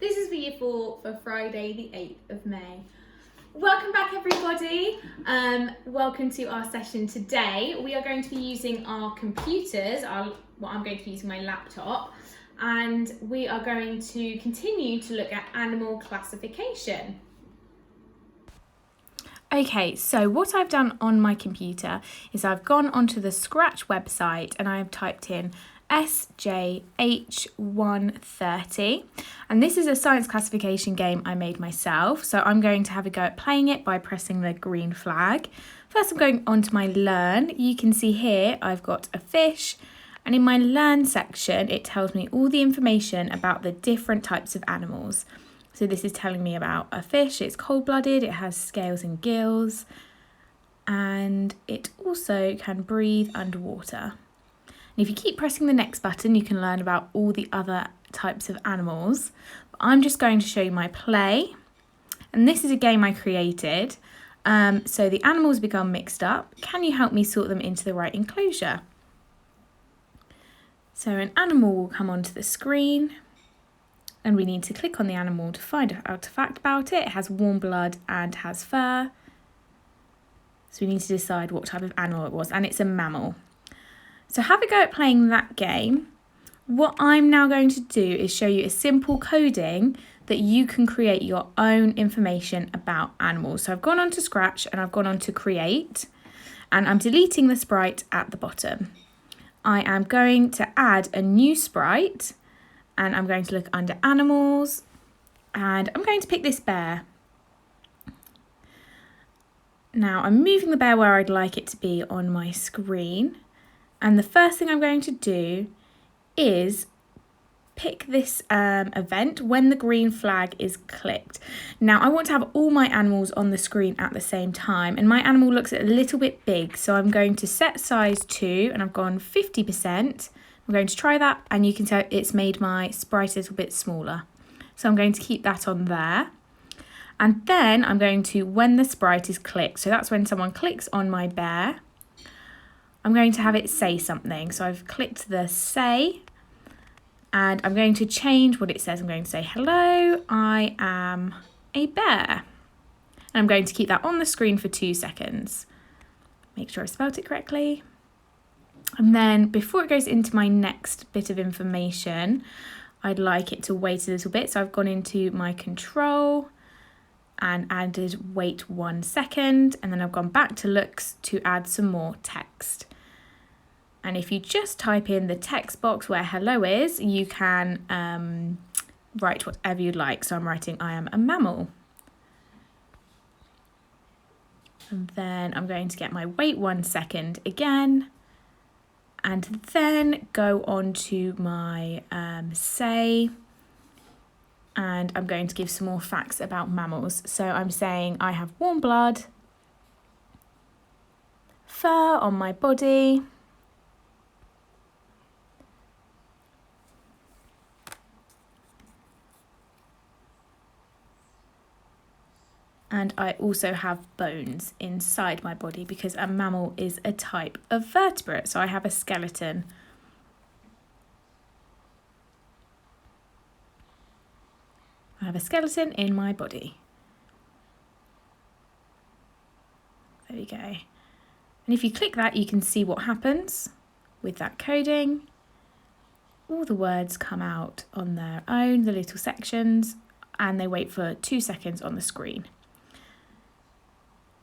This is for Year 4 for Friday the 8th of May. Welcome back everybody. Welcome to our session today. We are going to be using our computers, I'm going to be using my laptop, and we are going to continue to look at animal classification. Okay, so what I've done on my computer is I've gone onto the Scratch website and I've typed in SJH130, and this is a science classification game I made myself, so I'm going to have a go at playing it by pressing the green flag. First I'm going on to my learn. You can see here I've got a fish, and in my learn section it tells me all the information about the different types of animals. So this is telling me about a fish. It's cold-blooded, it has scales and gills, and it also can breathe underwater. And if you keep pressing the next button, you can learn about all the other types of animals. But I'm just going to show you my play. And this is a game I created. So the animals become mixed up. Can you help me sort them into the right enclosure? So an animal will come onto the screen, and we need to click on the animal to find out a fact about it. It has warm blood and has fur. So we need to decide what type of animal it was, and it's a mammal. So have a go at playing that game. What I'm now going to do is show you a simple coding that you can create your own information about animals. So I've gone on to Scratch and I've gone on to Create, and I'm deleting the sprite at the bottom. I am going to add a new sprite, and I'm going to look under Animals, and I'm going to pick this bear. Now I'm moving the bear where I'd like it to be on my screen. And the first thing I'm going to do is pick this event when the green flag is clicked. Now I want to have all my animals on the screen at the same time, and my animal looks a little bit big, so I'm going to set size to, and I've gone 50%. I'm going to try that, and you can tell it's made my sprite a little bit smaller. So I'm going to keep that on there. And then I'm going to, when the sprite is clicked, so that's when someone clicks on my bear, I'm going to have it say something. So I've clicked the say, and I'm going to change what it says. I'm going to say, hello, I am a bear. And I'm going to keep that on the screen for 2 seconds. Make sure I spelled it correctly. And then before it goes into my next bit of information, I'd like it to wait a little bit. So I've gone into my control and added wait 1 second, and then I've gone back to looks to add some more text. And if you just type in the text box where hello is, you can write whatever you'd like. So I'm writing I am a mammal. And then I'm going to get my wait 1 second again, and then go on to my say, and I'm going to give some more facts about mammals. So I'm saying I have warm blood, fur on my body, and I also have bones inside my body because a mammal is a type of vertebrate. So I have a skeleton. I have a skeleton in my body. There we go. And if you click that, you can see what happens with that coding. All the words come out on their own, the little sections, and they wait for 2 seconds on the screen.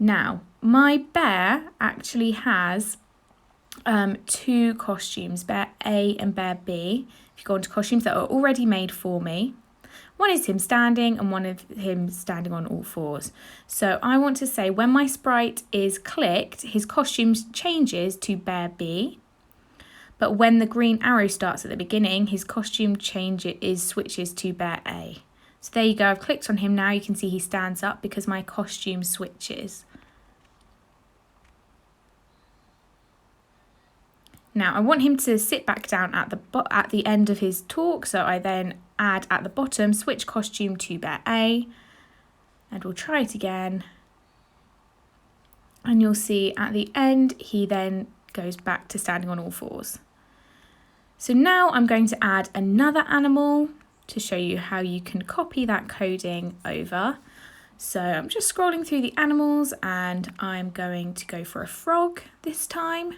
Now, my bear actually has 2 costumes, Bear A and Bear B. If you go into costumes that are already made for me, one is him standing and one of him standing on all fours. So I want to say when my sprite is clicked, his costume changes to Bear B. But when the green arrow starts at the beginning, his costume switches to Bear A. So there you go, I've clicked on him now. You can see he stands up because my costume switches. Now I want him to sit back down at the end of his talk, so I then add at the bottom, switch costume to Bear A, and we'll try it again. And you'll see at the end, he then goes back to standing on all fours. So now I'm going to add another animal to show you how you can copy that coding over. So I'm just scrolling through the animals and I'm going to go for a frog this time.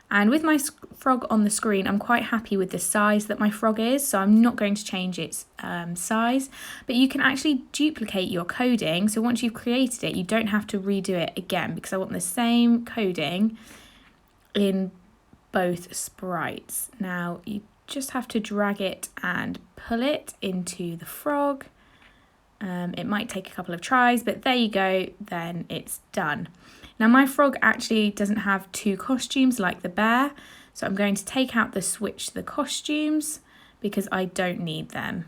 And with my frog on the screen, I'm quite happy with the size that my frog is, so I'm not going to change its size. But you can actually duplicate your coding, so once you've created it, you don't have to redo it again, because I want the same coding in both sprites. Now, you just have to drag it and pull it into the frog. It might take a couple of tries, but there you go, then it's done. Now my frog actually doesn't have two costumes like the bear, so I'm going to take out the switch the costumes because I don't need them.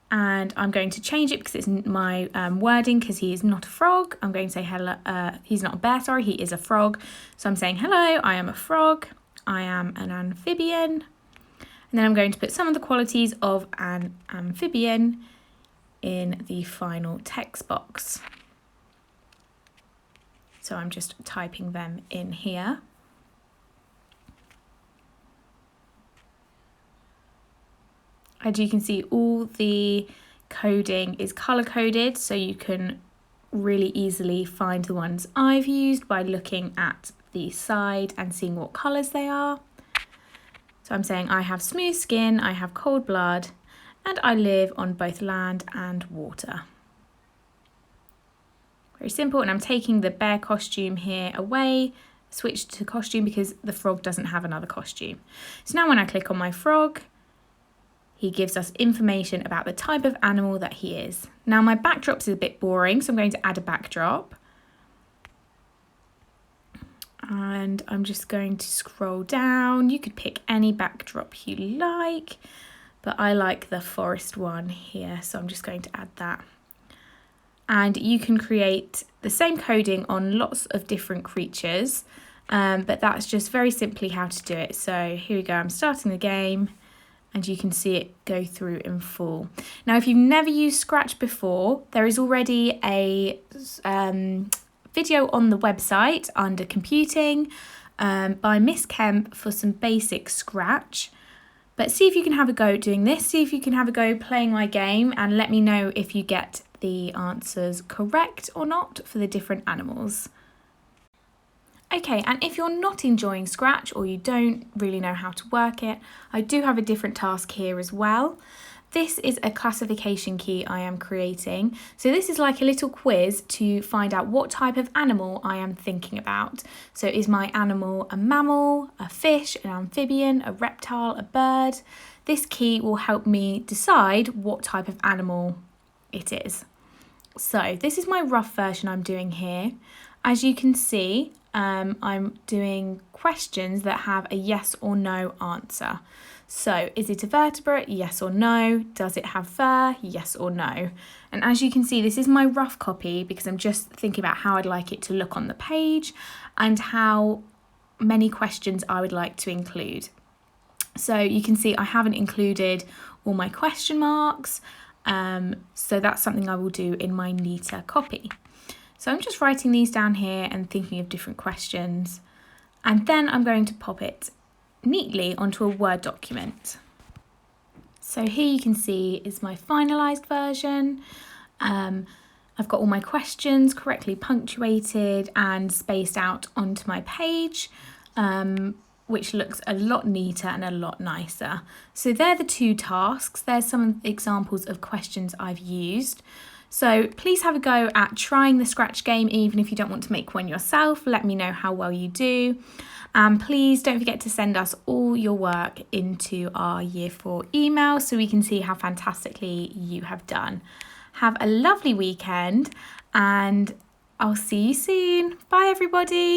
And I'm going to change it because it's my wording, because he is not a frog. I'm going to say hello, he's not a bear, sorry, he is a frog. So I'm saying hello, I am a frog, I am an amphibian. And then I'm going to put some of the qualities of an amphibian in the final text box. So I'm just typing them in here. As you can see, all the coding is color coded, so you can really easily find the ones I've used by looking at the side and seeing what colors they are. So I'm saying I have smooth skin, I have cold blood, and I live on both land and water. Very simple, and I'm taking the bear costume here away, switch to costume because the frog doesn't have another costume. So now when I click on my frog, he gives us information about the type of animal that he is. Now my backdrop is a bit boring, so I'm going to add a backdrop. And I'm just going to scroll down. You could pick any backdrop you like, but I like the forest one here, so I'm just going to add that. And you can create the same coding on lots of different creatures, but that's just very simply how to do it. So here we go, I'm starting the game, and you can see it go through in full. Now, if you've never used Scratch before, there is already a video on the website under computing by Miss Kemp for some basic Scratch. But see if you can have a go doing this, see if you can have a go playing my game, and let me know if you get the answers correct or not for the different animals. Okay, and if you're not enjoying Scratch or you don't really know how to work it, I do have a different task here as well. This is a classification key I am creating. So this is like a little quiz to find out what type of animal I am thinking about. So is my animal a mammal, a fish, an amphibian, a reptile, a bird? This key will help me decide what type of animal it is. So this is my rough version I'm doing here. As you can see, I'm doing questions that have a yes or no answer. So, is it a vertebrate? Yes or no? Does it have fur? Yes or no? And as you can see, this is my rough copy because I'm just thinking about how I'd like it to look on the page and how many questions I would like to include. So you can see I haven't included all my question marks, so that's something I will do in my neater copy. So I'm just writing these down here and thinking of different questions, and then I'm going to pop it neatly onto a Word document. So here you can see is my finalised version. I've got all my questions correctly punctuated and spaced out onto my page, which looks a lot neater and a lot nicer. So they're the two tasks. There's some examples of questions I've used. So please have a go at trying the Scratch game, even if you don't want to make one yourself. Let me know how well you do. And please don't forget to send us all your work into our Year 4 email so we can see how fantastically you have done. Have a lovely weekend and I'll see you soon. Bye everybody.